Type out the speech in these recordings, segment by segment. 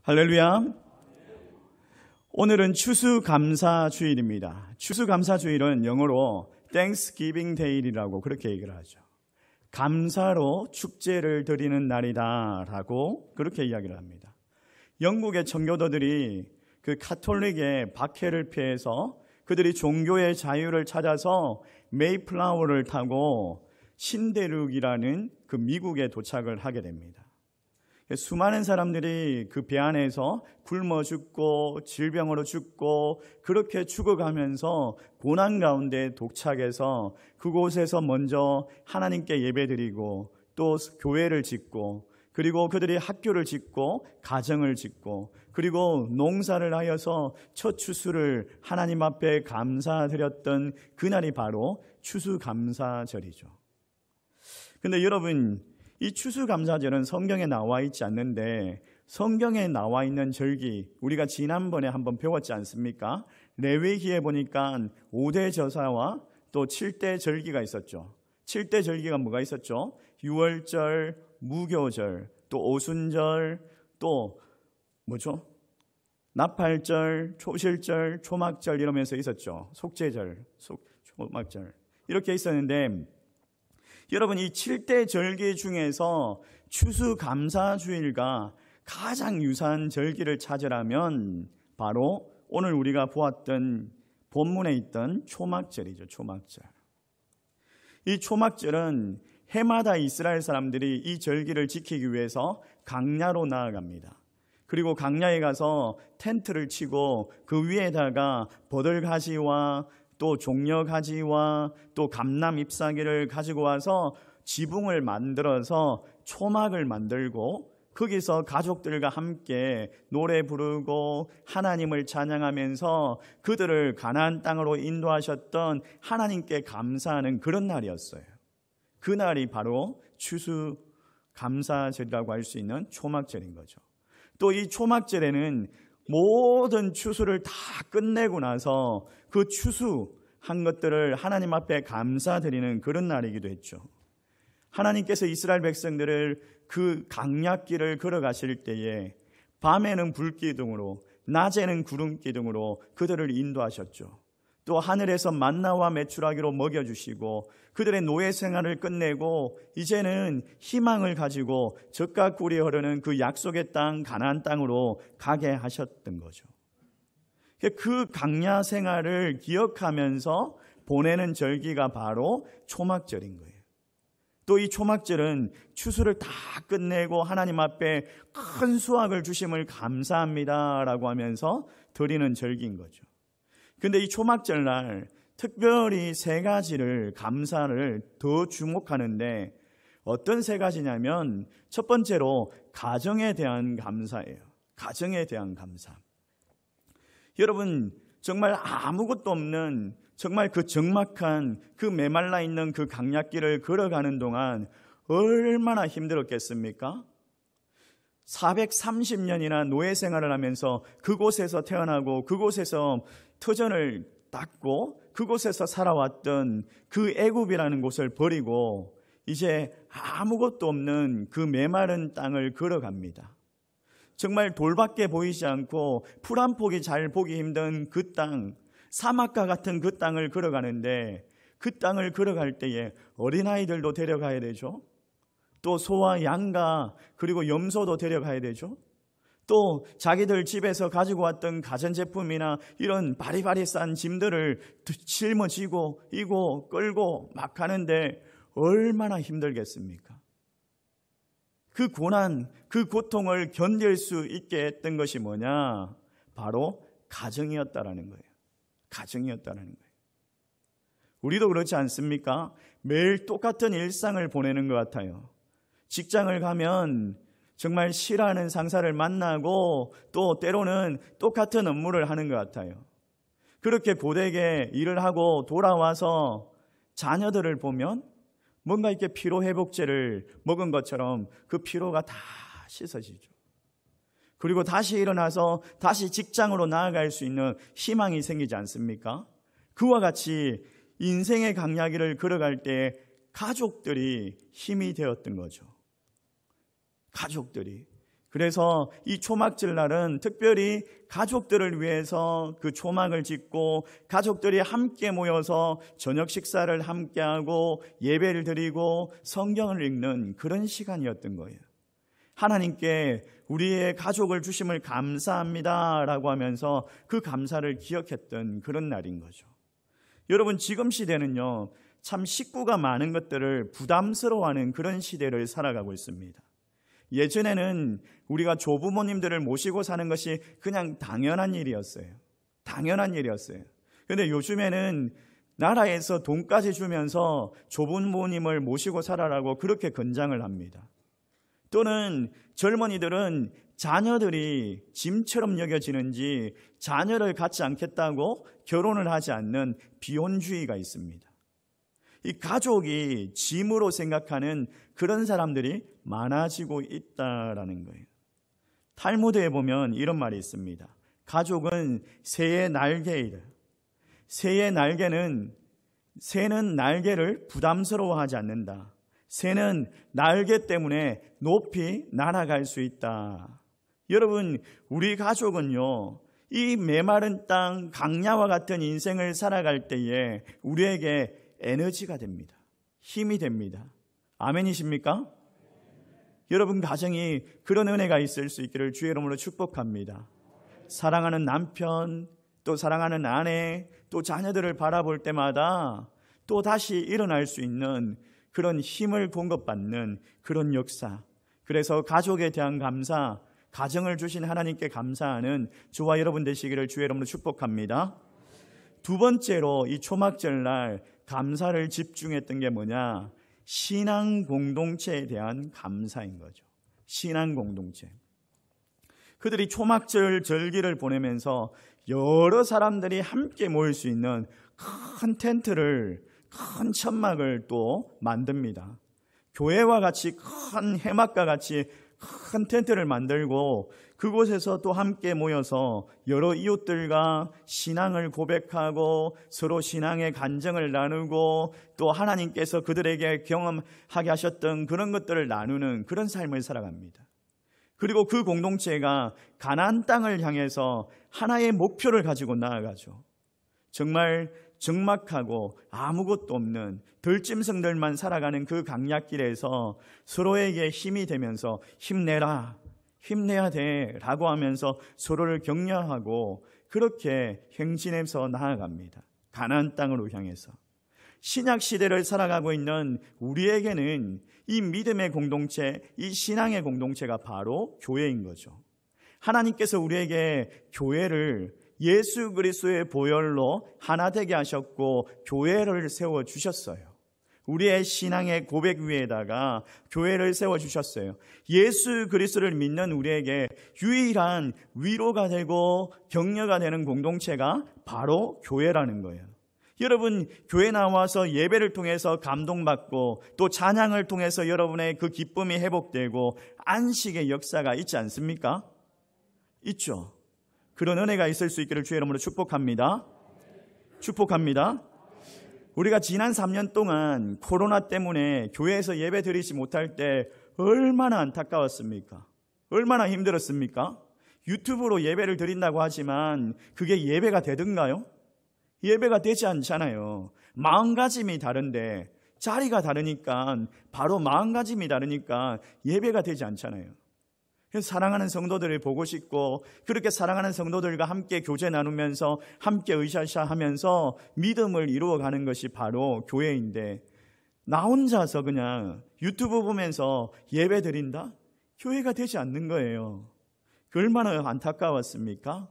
할렐루야. 오늘은 추수감사주일입니다. 추수감사주일은 영어로 Thanksgiving Day라고 그렇게 얘기를 하죠. 감사로 축제를 드리는 날이다라고 그렇게 이야기를 합니다. 영국의 청교도들이 그 카톨릭의 박해를 피해서 그들이 종교의 자유를 찾아서 메이플라워를 타고 신대륙이라는 그 미국에 도착을 하게 됩니다. 수많은 사람들이 그 배 안에서 굶어 죽고 질병으로 죽고 그렇게 죽어가면서 고난 가운데 도착해서 그곳에서 먼저 하나님께 예배드리고 또 교회를 짓고 그리고 그들이 학교를 짓고 가정을 짓고 그리고 농사를 하여서 첫 추수를 하나님 앞에 감사드렸던 그날이 바로 추수감사절이죠. 근데 여러분, 이 추수감사절은 성경에 나와 있지 않는데 성경에 나와 있는 절기 우리가 지난번에 한번 배웠지 않습니까? 레위기에 보니까 5대 저사와 또 7대 절기가 있었죠. 7대 절기가 뭐가 있었죠? 유월절, 무교절, 또 오순절, 또 뭐죠? 나팔절, 초실절, 초막절 이러면서 있었죠. 속죄절, 초막절 이렇게 있었는데 여러분, 이 7대 절기 중에서 추수감사주일과 가장 유사한 절기를 찾으라면 바로 오늘 우리가 보았던 본문에 있던 초막절이죠. 초막절. 이 초막절은 해마다 이스라엘 사람들이 이 절기를 지키기 위해서 강야로 나아갑니다. 그리고 강야에 가서 텐트를 치고 그 위에다가 버들가지와 또 종려가지와 또 감람 잎사귀를 가지고 와서 지붕을 만들어서 초막을 만들고 거기서 가족들과 함께 노래 부르고 하나님을 찬양하면서 그들을 가나안 땅으로 인도하셨던 하나님께 감사하는 그런 날이었어요. 그날이 바로 추수감사절이라고 할 수 있는 초막절인 거죠. 또 이 초막절에는 모든 추수를 다 끝내고 나서 그 추수한 것들을 하나님 앞에 감사드리는 그런 날이기도 했죠. 하나님께서 이스라엘 백성들을 그 강약길을 걸어가실 때에 밤에는 불기둥으로 낮에는 구름기둥으로 그들을 인도하셨죠. 또 하늘에서 만나와 메추라기로 먹여주시고 그들의 노예 생활을 끝내고 이제는 희망을 가지고 젖과 꿀이 흐르는 그 약속의 땅 가나안 땅으로 가게 하셨던 거죠. 그 강야 생활을 기억하면서 보내는 절기가 바로 초막절인 거예요. 또 이 초막절은 추수를 다 끝내고 하나님 앞에 큰 수확을 주심을 감사합니다라고 하면서 드리는 절기인 거죠. 근데 이 초막절 날 특별히 세 가지를 감사를 더 주목하는데 어떤 세 가지냐면 첫 번째로 가정에 대한 감사예요. 가정에 대한 감사. 여러분, 정말 아무것도 없는 정말 그 적막한 그 메말라 있는 그 강약길을 걸어가는 동안 얼마나 힘들었겠습니까? 430년이나 노예 생활을 하면서 그곳에서 태어나고 그곳에서 터전을 닦고 그곳에서 살아왔던 그 애굽이라는 곳을 버리고 이제 아무것도 없는 그 메마른 땅을 걸어갑니다. 정말 돌밖에 보이지 않고 풀 한 폭이 잘 보기 힘든 그 땅, 사막과 같은 그 땅을 걸어가는데 그 땅을 걸어갈 때에 어린아이들도 데려가야 되죠. 또 소와 양과 그리고 염소도 데려가야 되죠. 또 자기들 집에서 가지고 왔던 가전제품이나 이런 바리바리 싼 짐들을 짊어지고 이고 끌고 막 가는데 얼마나 힘들겠습니까? 그 고난, 그 고통을 견딜 수 있게 했던 것이 뭐냐? 바로 가정이었다라는 거예요. 가정이었다라는 거예요. 우리도 그렇지 않습니까? 매일 똑같은 일상을 보내는 것 같아요. 직장을 가면 정말 싫어하는 상사를 만나고 또 때로는 똑같은 업무를 하는 것 같아요. 그렇게 고되게 일을 하고 돌아와서 자녀들을 보면 뭔가 이렇게 피로회복제를 먹은 것처럼 그 피로가 다 씻어지죠. 그리고 다시 일어나서 다시 직장으로 나아갈 수 있는 희망이 생기지 않습니까? 그와 같이 인생의 강야길을 걸어갈 때 가족들이 힘이 되었던 거죠. 가족들이. 그래서 이 초막절 날은 특별히 가족들을 위해서 그 초막을 짓고 가족들이 함께 모여서 저녁 식사를 함께하고 예배를 드리고 성경을 읽는 그런 시간이었던 거예요. 하나님께 우리의 가족을 주심을 감사합니다 라고 하면서 그 감사를 기억했던 그런 날인 거죠. 여러분, 지금 시대는요, 참 식구가 많은 것들을 부담스러워하는 그런 시대를 살아가고 있습니다. 예전에는 우리가 조부모님들을 모시고 사는 것이 그냥 당연한 일이었어요. 당연한 일이었어요. 그런데 요즘에는 나라에서 돈까지 주면서 조부모님을 모시고 살아라고 그렇게 권장을 합니다. 또는 젊은이들은 자녀들이 짐처럼 여겨지는지 자녀를 갖지 않겠다고 결혼을 하지 않는 비혼주의가 있습니다. 이 가족이 짐으로 생각하는 그런 사람들이 많아지고 있다라는 거예요. 탈무드에 보면 이런 말이 있습니다. 가족은 새의 날개이다. 새의 날개는, 새는 날개를 부담스러워하지 않는다. 새는 날개 때문에 높이 날아갈 수 있다. 여러분, 우리 가족은요, 이 메마른 땅, 강야와 같은 인생을 살아갈 때에 우리에게 에너지가 됩니다. 힘이 됩니다. 아멘이십니까? 여러분 가정이 그런 은혜가 있을 수 있기를 주의 이름으로 축복합니다. 사랑하는 남편, 또 사랑하는 아내, 또 자녀들을 바라볼 때마다 또 다시 일어날 수 있는 그런 힘을 공급받는 그런 역사. 그래서 가족에 대한 감사, 가정을 주신 하나님께 감사하는 저와 여러분 되시기를 주의 이름으로 축복합니다. 두 번째로 이 초막절 날 감사를 집중했던 게 뭐냐? 신앙 공동체에 대한 감사인 거죠. 신앙 공동체. 그들이 초막절 절기를 보내면서 여러 사람들이 함께 모일 수 있는 큰 텐트를, 큰 천막을 또 만듭니다. 교회와 같이 큰 해막과 같이 큰 텐트를 만들고 그곳에서 또 함께 모여서 여러 이웃들과 신앙을 고백하고 서로 신앙의 간증을 나누고 또 하나님께서 그들에게 경험하게 하셨던 그런 것들을 나누는 그런 삶을 살아갑니다. 그리고 그 공동체가 가나안 땅을 향해서 하나의 목표를 가지고 나아가죠. 정말 적막하고 아무것도 없는 들짐승들만 살아가는 그 강약길에서 서로에게 힘이 되면서 힘내라, 힘내야 돼 라고 하면서 서로를 격려하고 그렇게 행진해서 나아갑니다. 가나안 땅으로 향해서. 신약 시대를 살아가고 있는 우리에게는 이 믿음의 공동체, 이 신앙의 공동체가 바로 교회인 거죠. 하나님께서 우리에게 교회를 예수 그리스도의 보혈로 하나 되게 하셨고 교회를 세워주셨어요. 우리의 신앙의 고백 위에다가 교회를 세워주셨어요. 예수 그리스도를 믿는 우리에게 유일한 위로가 되고 격려가 되는 공동체가 바로 교회라는 거예요. 여러분, 교회 나와서 예배를 통해서 감동받고 또 찬양을 통해서 여러분의 그 기쁨이 회복되고 안식의 역사가 있지 않습니까? 있죠. 그런 은혜가 있을 수 있기를 주의 이름으로 축복합니다. 축복합니다. 우리가 지난 3년 동안 코로나 때문에 교회에서 예배 드리지 못할 때 얼마나 안타까웠습니까? 얼마나 힘들었습니까? 유튜브로 예배를 드린다고 하지만 그게 예배가 되던가요? 예배가 되지 않잖아요. 마음가짐이 다른데 자리가 다르니까 바로 마음가짐이 다르니까 예배가 되지 않잖아요. 그래서 사랑하는 성도들을 보고 싶고 그렇게 사랑하는 성도들과 함께 교제 나누면서 함께 으쌰으쌰하면서 믿음을 이루어가는 것이 바로 교회인데 나 혼자서 그냥 유튜브 보면서 예배 드린다? 교회가 되지 않는 거예요. 그 얼마나 안타까웠습니까?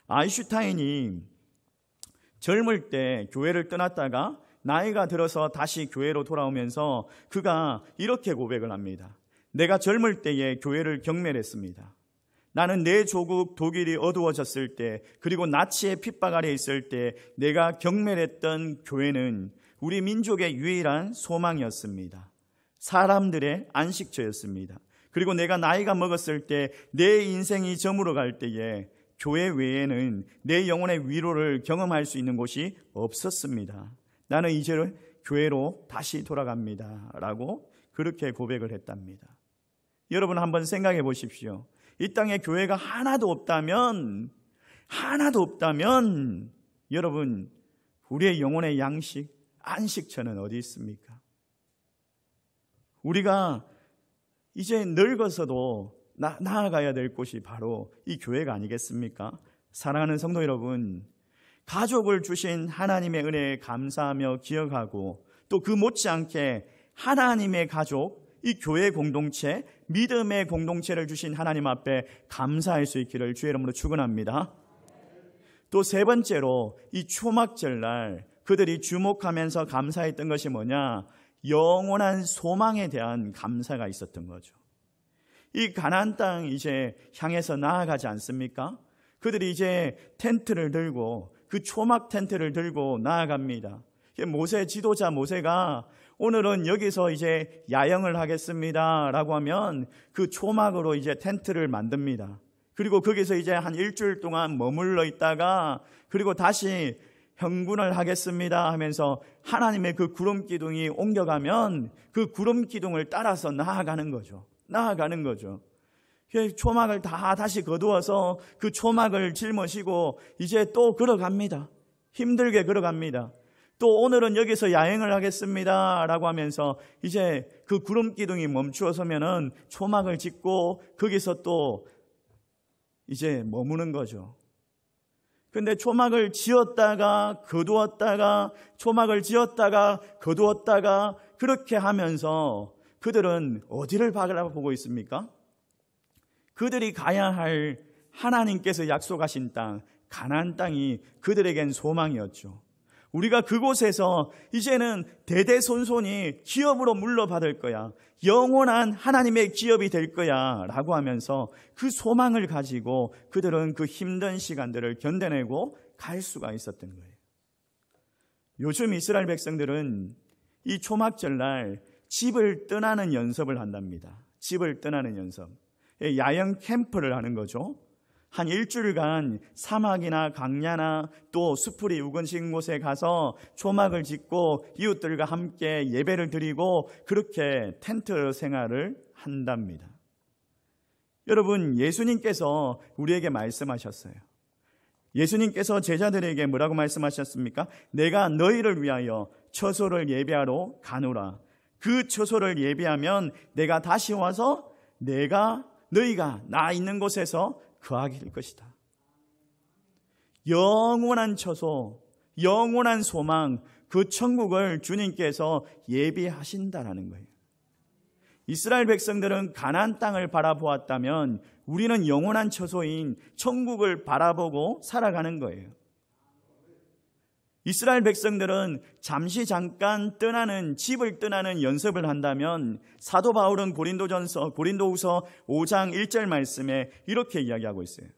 아인슈타인이 젊을 때 교회를 떠났다가 나이가 들어서 다시 교회로 돌아오면서 그가 이렇게 고백을 합니다. 내가 젊을 때에 교회를 경멸했습니다. 나는 내 조국 독일이 어두워졌을 때 그리고 나치의 핍박 아래 있을 때 내가 경멸했던 교회는 우리 민족의 유일한 소망이었습니다. 사람들의 안식처였습니다. 그리고 내가 나이가 먹었을 때 내 인생이 저물어 갈 때에 교회 외에는 내 영혼의 위로를 경험할 수 있는 곳이 없었습니다. 나는 이제 교회로 다시 돌아갑니다 라고 그렇게 고백을 했답니다. 여러분 한번 생각해 보십시오. 이 땅에 교회가 하나도 없다면 여러분, 우리의 영혼의 양식, 안식처는 어디 있습니까? 우리가 이제 늙어서도 나아가야 될 곳이 바로 이 교회가 아니겠습니까? 사랑하는 성도 여러분, 가족을 주신 하나님의 은혜에 감사하며 기억하고 또 그 못지않게 하나님의 가족, 이 교회 공동체, 믿음의 공동체를 주신 하나님 앞에 감사할 수 있기를 주의 이름으로 축원합니다. 또 세 번째로 이 초막절날 그들이 주목하면서 감사했던 것이 뭐냐? 영원한 소망에 대한 감사가 있었던 거죠. 이 가나안 땅 이제 향해서 나아가지 않습니까? 그들이 이제 텐트를 들고 그 초막 텐트를 들고 나아갑니다. 모세 지도자 모세가 오늘은 여기서 이제 야영을 하겠습니다 라고 하면 그 초막으로 이제 텐트를 만듭니다. 그리고 거기서 이제 한 일주일 동안 머물러 있다가 그리고 다시 행군을 하겠습니다 하면서 하나님의 그 구름 기둥이 옮겨가면 그 구름 기둥을 따라서 나아가는 거죠. 초막을 다 다시 거두어서 그 초막을 짊어지고 이제 또 걸어갑니다. 힘들게 걸어갑니다. 또 오늘은 여기서 야행을 하겠습니다 라고 하면서 이제 그 구름 기둥이 멈추어서면은 초막을 짓고 거기서 또 이제 머무는 거죠. 근데 초막을 지었다가 거두었다가 초막을 지었다가 거두었다가 그렇게 하면서 그들은 어디를 바라보고 있습니까? 그들이 가야 할 하나님께서 약속하신 땅, 가나안 땅이 그들에겐 소망이었죠. 우리가 그곳에서 이제는 대대손손이 기업으로 물려받을 거야. 영원한 하나님의 기업이 될 거야 라고 하면서 그 소망을 가지고 그들은 그 힘든 시간들을 견뎌내고 갈 수가 있었던 거예요. 요즘 이스라엘 백성들은 이 초막절날 집을 떠나는 연습을 한답니다. 집을 떠나는 연습. 야영 캠프를 하는 거죠. 한 일주일간 사막이나 강야나 또 수풀이 우거진 곳에 가서 초막을 짓고 이웃들과 함께 예배를 드리고 그렇게 텐트 생활을 한답니다. 여러분, 예수님께서 우리에게 말씀하셨어요. 예수님께서 제자들에게 뭐라고 말씀하셨습니까? 내가 너희를 위하여 처소를 예비하러 가노라. 그 처소를 예비하면 내가 다시 와서 너희가 나 있는 곳에서 거하게 될 것이다. 영원한 처소, 영원한 소망, 그 천국을 주님께서 예비하신다라는 거예요. 이스라엘 백성들은 가나안 땅을 바라보았다면 우리는 영원한 처소인 천국을 바라보고 살아가는 거예요. 이스라엘 백성들은 잠시 잠깐 집을 떠나는 연습을 한다면 사도 바울은 고린도후서 5장 1절 말씀에 이렇게 이야기하고 있어요.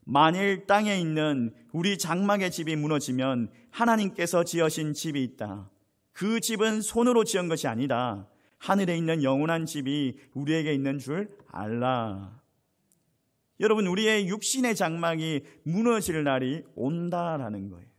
만일 땅에 있는 우리 장막의 집이 무너지면 하나님께서 지으신 집이 있다. 그 집은 손으로 지은 것이 아니다. 하늘에 있는 영원한 집이 우리에게 있는 줄 알라. 여러분, 우리의 육신의 장막이 무너질 날이 온다라는 거예요.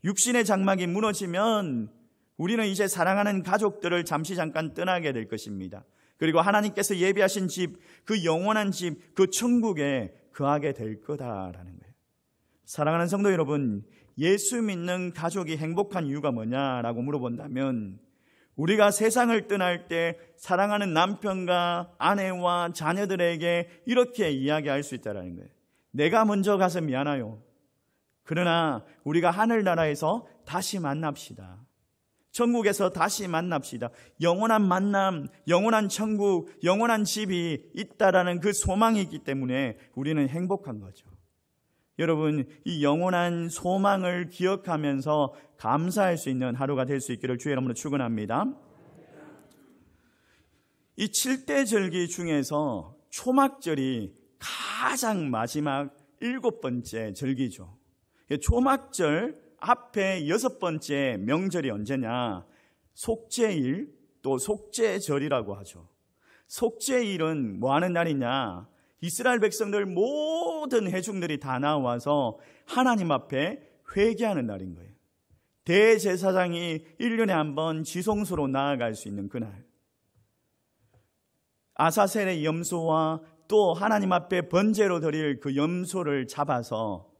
육신의 장막이 무너지면 우리는 이제 사랑하는 가족들을 잠시 잠깐 떠나게 될 것입니다. 그리고 하나님께서 예비하신 집, 그 영원한 집, 그 천국에 거하게 될 거다라는 거예요. 사랑하는 성도 여러분, 예수 믿는 가족이 행복한 이유가 뭐냐라고 물어본다면 우리가 세상을 떠날 때 사랑하는 남편과 아내와 자녀들에게 이렇게 이야기할 수 있다는 거예요. 내가 먼저 가서 미안해요. 그러나 우리가 하늘나라에서 다시 만납시다. 천국에서 다시 만납시다. 영원한 만남, 영원한 천국, 영원한 집이 있다라는 그 소망이 있기 때문에 우리는 행복한 거죠. 여러분, 이 영원한 소망을 기억하면서 감사할 수 있는 하루가 될 수 있기를 주의 이름으로 축원합니다. 이 7대 절기 중에서 초막절이 가장 마지막 7번째 절기죠. 초막절 앞에 6번째 명절이 언제냐? 속죄일, 또 속죄절이라고 하죠. 속죄일은 뭐 하는 날이냐? 이스라엘 백성들 모든 회중들이 다 나와서 하나님 앞에 회개하는 날인 거예요. 대제사장이 1년에 한 번 지성소로 나아갈 수 있는 그날. 아사셀의 염소와 또 하나님 앞에 번제로 드릴 그 염소를 잡아서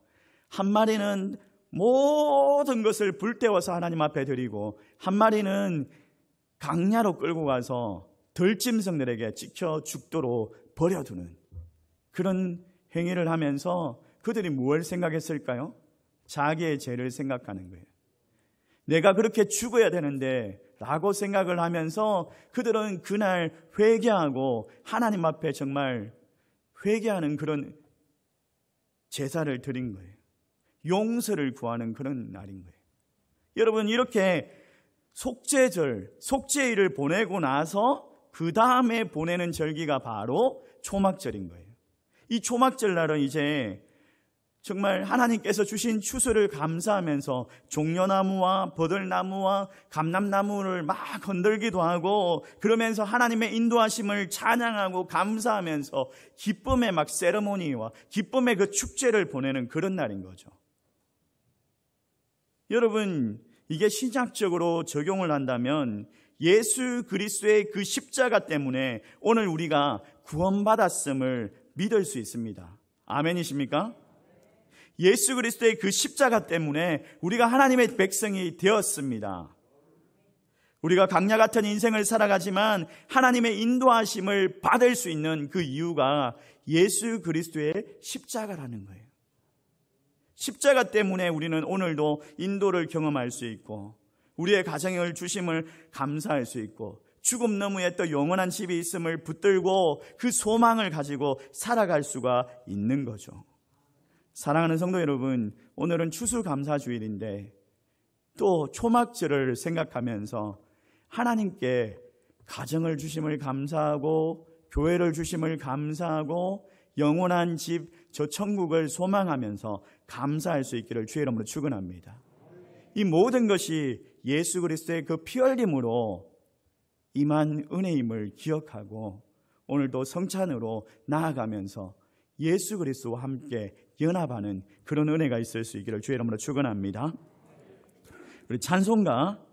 한 마리는 모든 것을 불태워서 하나님 앞에 드리고 한 마리는 강야로 끌고 가서 들짐승들에게 찍혀 죽도록 버려두는 그런 행위를 하면서 그들이 무엇을 생각했을까요? 자기의 죄를 생각하는 거예요. 내가 그렇게 죽어야 되는데 라고 생각을 하면서 그들은 그날 회개하고 하나님 앞에 정말 회개하는 그런 제사를 드린 거예요. 용서를 구하는 그런 날인 거예요. 여러분, 이렇게 속죄절, 속죄일을 보내고 나서 그 다음에 보내는 절기가 바로 초막절인 거예요. 이 초막절 날은 이제 정말 하나님께서 주신 추수를 감사하면서 종려나무와 버들나무와 감람나무를 막 흔들기도 하고 그러면서 하나님의 인도하심을 찬양하고 감사하면서 기쁨의 막 세레모니와 기쁨의 그 축제를 보내는 그런 날인 거죠. 여러분, 이게 신학적으로 적용을 한다면 예수 그리스도의 그 십자가 때문에 오늘 우리가 구원받았음을 믿을 수 있습니다. 아멘이십니까? 예수 그리스도의 그 십자가 때문에 우리가 하나님의 백성이 되었습니다. 우리가 강야 같은 인생을 살아가지만 하나님의 인도하심을 받을 수 있는 그 이유가 예수 그리스도의 십자가라는 거예요. 십자가 때문에 우리는 오늘도 인도를 경험할 수 있고 우리의 가정을 주심을 감사할 수 있고 죽음 너머에 또 영원한 집이 있음을 붙들고 그 소망을 가지고 살아갈 수가 있는 거죠. 사랑하는 성도 여러분, 오늘은 추수감사주일인데 또 초막절을 생각하면서 하나님께 가정을 주심을 감사하고 교회를 주심을 감사하고 영원한 집, 저 천국을 소망하면서 감사할 수 있기를 주의 이름으로 축원합니다. 이 모든 것이 예수 그리스도의 그 피 흘림으로 임한 은혜임을 기억하고 오늘도 성찬으로 나아가면서 예수 그리스도와 함께 연합하는 그런 은혜가 있을 수 있기를 주의 이름으로 축원합니다. 우리 찬송가